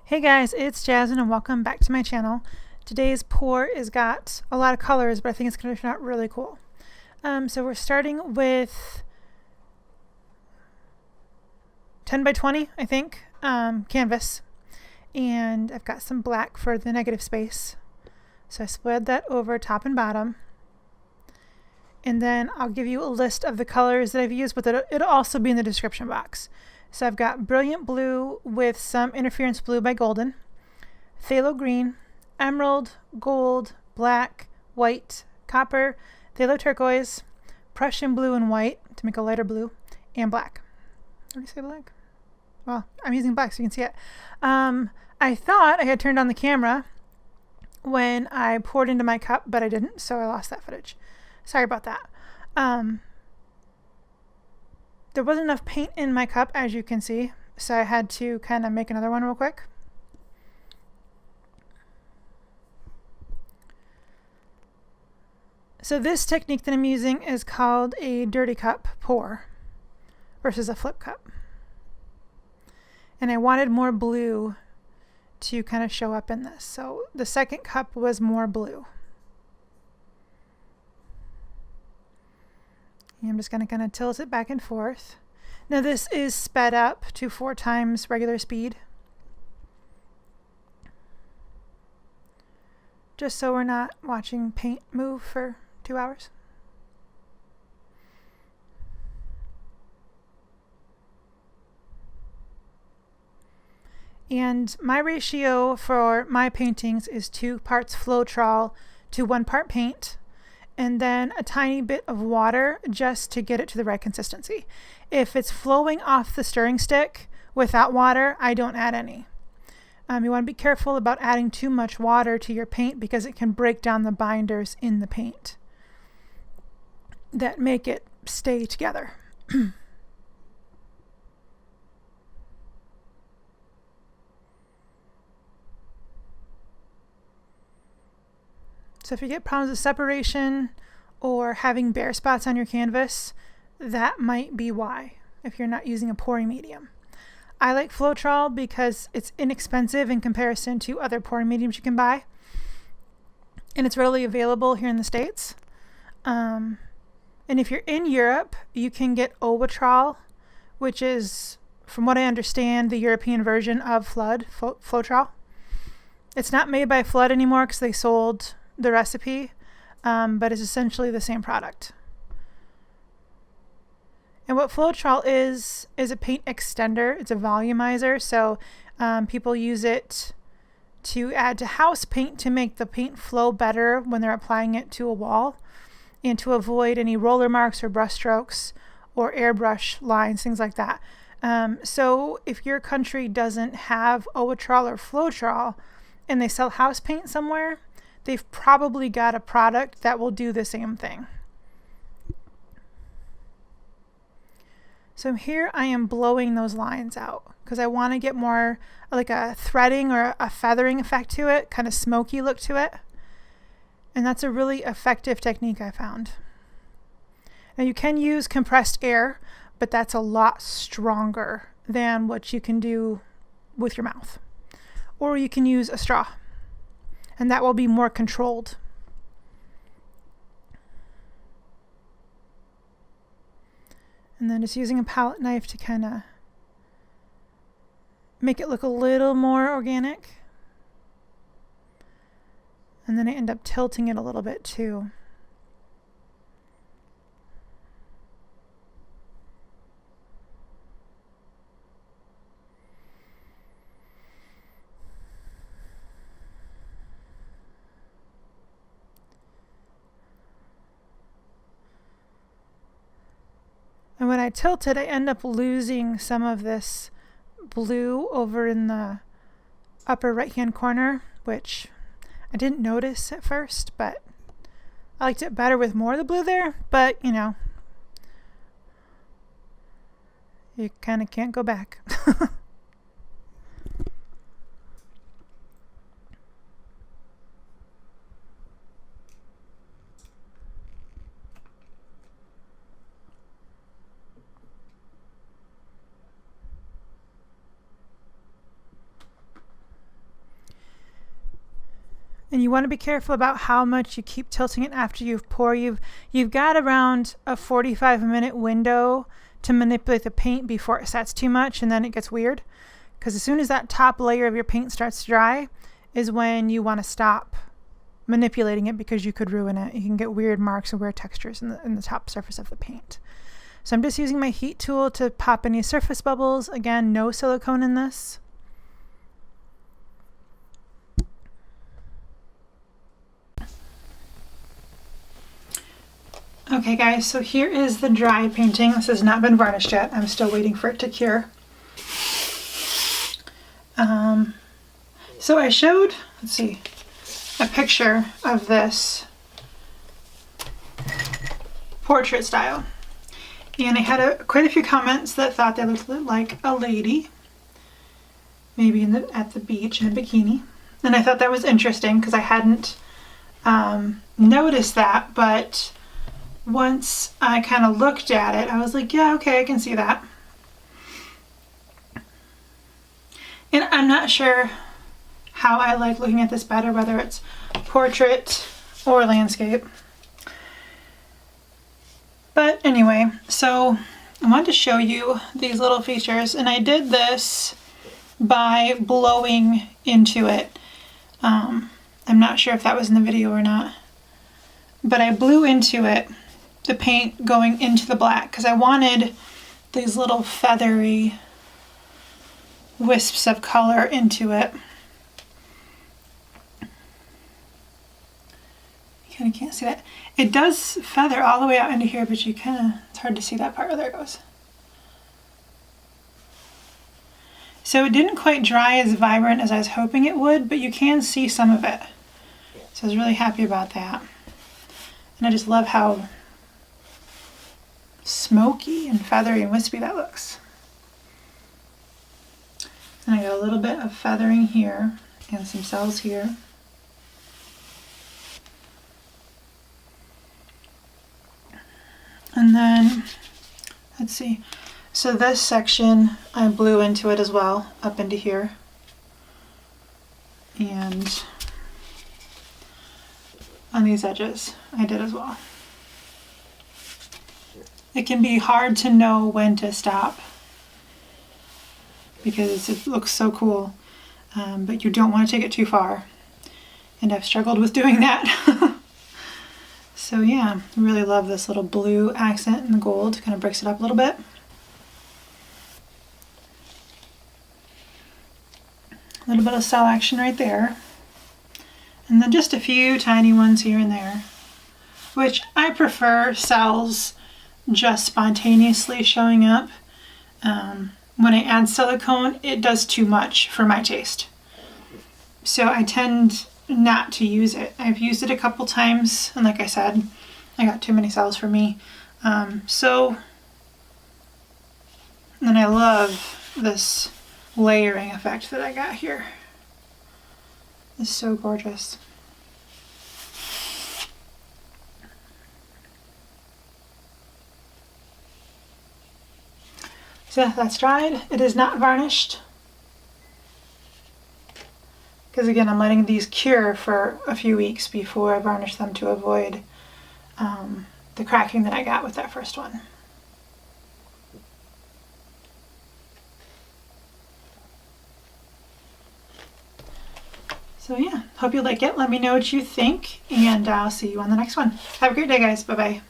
Hey guys, it's Jasmine and welcome back to my channel. Today's pour has got a lot of colors, but I think it's going to turn out really cool. So we're starting with 10 by 20, I think, canvas. And I've got some black for the negative space. So I spread that over top and bottom. And then I'll give you a list of the colors that I've used, but it'll also be in the description box. So I've got Brilliant Blue with some Interference Blue by Golden, Phthalo Green, Emerald, Gold, Black, White, Copper, Phthalo Turquoise, Prussian Blue and White to make a lighter blue, and Black. Did I say black? Well, I'm using black so you can see it. I thought I had turned on the camera when I poured into my cup, but I didn't, so I lost that footage. Sorry about that. There wasn't enough paint in my cup, as you can see, so I had to kind of make another one real quick. So this technique that I'm using is called a dirty cup pour versus a flip cup. And I wanted more blue to kind of show up in this. So the second cup was more blue. I'm just going to kind of tilt it back and forth. Now this is sped up to 4 times regular speed. Just so we're not watching paint move for 2 hours. And my ratio for my paintings is 2 parts Floetrol to 1 part paint, and then a tiny bit of water just to get it to the right consistency. If it's flowing off the stirring stick without water, I don't add any. You want to be careful about adding too much water to your paint because it can break down the binders in the paint that make it stay together. So if you get problems with separation or having bare spots on your canvas, that might be why, if you're not using a pouring medium. I like Floetrol because it's inexpensive in comparison to other pouring mediums you can buy. And it's readily available here in the States. And if you're in Europe, you can get Floetrol, which is, from what I understand, the European version of Floetrol. It's not made by Flood anymore because they sold the recipe, but it's essentially the same product. And what Floetrol is a paint extender. It's a volumizer, so people use it to add to house paint to make the paint flow better when they're applying it to a wall and to avoid any roller marks or brush strokes or airbrush lines, things like that. So if your country doesn't have Floetrol or Floetrol and they sell house paint somewhere, they've probably got a product that will do the same thing. So here I am blowing those lines out because I want to get more like a threading or a feathering effect to it, kind of smoky look to it. And that's a really effective technique I found. Now you can use compressed air, but that's a lot stronger than what you can do with your mouth. Or you can use a straw, and that will be more controlled. And then just using a palette knife to kind of make it look a little more organic. And then I end up tilting it a little bit too. And when I tilt it, I end up losing some of this blue over in the upper right-hand corner, which I didn't notice at first, but I liked it better with more of the blue there, but you know, you kind of can't go back. And you want to be careful about how much you keep tilting it after you've poured. You've got around a 45-minute window to manipulate the paint before it sets too much, and then it gets weird. Because as soon as that top layer of your paint starts to dry is when you want to stop manipulating it, because you could ruin it. You can get weird marks and weird textures in the top surface of the paint. So I'm just using my heat tool to pop any surface bubbles. Again, no silicone in this. Okay guys, so here is the dry painting. This has not been varnished yet. I'm still waiting for it to cure. So I showed, let's see, a picture of this portrait style. And I had quite a few comments that thought they looked like a lady, maybe at the beach in a bikini. And I thought that was interesting because I hadn't noticed that, but once I kind of looked at it, I was like, yeah, okay, I can see that. And I'm not sure how I like looking at this better, whether it's portrait or landscape. But anyway, so I wanted to show you these little features, and I did this by blowing into it. I'm not sure if that was in the video or not, but I blew into it, the paint going into the black, because I wanted these little feathery wisps of color into it. You kind of can't see that. It does feather all the way out into here, but you kind of, it's hard to see that part. Oh, there it goes. So it didn't quite dry as vibrant as I was hoping it would, but you can see some of it. So I was really happy about that. And I just love how smoky and feathery and wispy that looks. And I got a little bit of feathering here and some cells here. And then, let's see, so this section I blew into it as well, up into here. And on these edges I did as well. It can be hard to know when to stop because it looks so cool, but you don't want to take it too far. And I've struggled with doing that. So yeah, I really love this little blue accent in the gold, kind of breaks it up a little bit. A little bit of cell action right there. And then just a few tiny ones here and there, which I prefer cells just spontaneously showing up. When I add silicone, it does too much for my taste. So I tend not to use it. I've used it a couple times, and like I said, I got too many cells for me. And I love this layering effect that I got here. It's so gorgeous. So that's dried. It is not varnished. Because again, I'm letting these cure for a few weeks before I varnish them to avoid the cracking that I got with that first one. So yeah, hope you like it. Let me know what you think, and I'll see you on the next one. Have a great day, guys. Bye-bye.